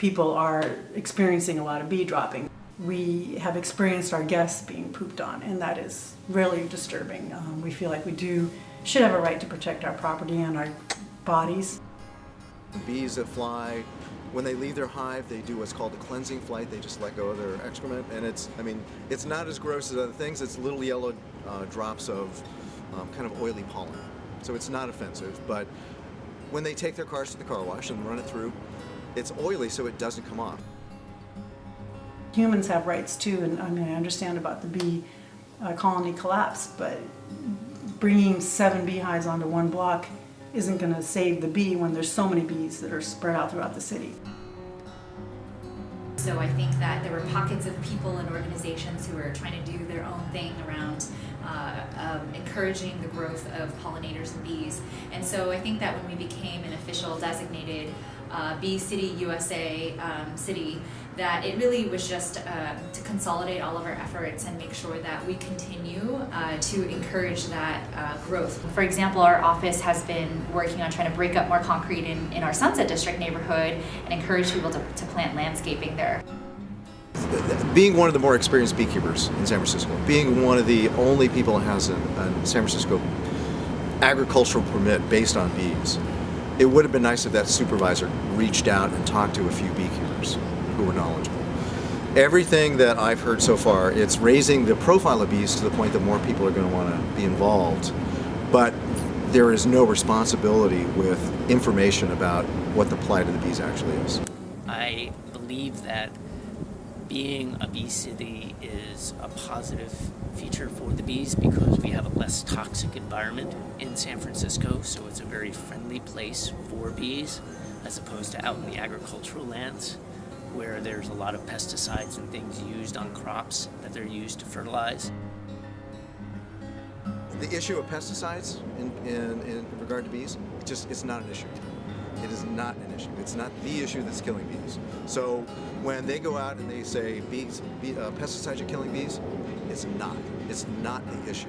people are experiencing a lot of bee dropping. We have experienced our guests being pooped on, and that is really disturbing. We feel like should have a right to protect our property and our bodies. Bees that fly, when they leave their hive, they do what's called a cleansing flight. They just let go of their excrement, and it's not as gross as other things. It's little yellow drops of kind of oily pollen. So it's not offensive, but when they take their cars to the car wash and run it through, it's oily, so it doesn't come off. Humans have rights too, and I understand about the bee colony collapse, but bringing 7 beehives onto one block isn't going to save the bee when there's so many bees that are spread out throughout the city. So I think that there were pockets of people and organizations who were trying to do their own thing around encouraging the growth of pollinators and bees. And so I think that when we became an official designated Bee City USA city, that it really was just to consolidate all of our efforts and make sure that we continue to encourage that growth. For example, our office has been working on trying to break up more concrete in our Sunset District neighborhood and encourage people to plant landscaping there. Being one of the more experienced beekeepers in San Francisco, being one of the only people that has a San Francisco agricultural permit based on bees, it would have been nice if that supervisor reached out and talked to a few beekeepers who were knowledgeable. Everything that I've heard so far, it's raising the profile of bees to the point that more people are going to want to be involved, but there is no responsibility with information about what the plight of the bees actually is. I believe that being a bee city is a positive feature for the bees because we have a less toxic environment in San Francisco, so it's a very friendly place for bees as opposed to out in the agricultural lands where there's a lot of pesticides and things used on crops that they're used to fertilize. The issue of pesticides in regard to bees, it's not an issue. It is not an issue. It's not the issue that's killing bees. So when they go out and they say pesticides are killing bees, it's not. It's not the issue.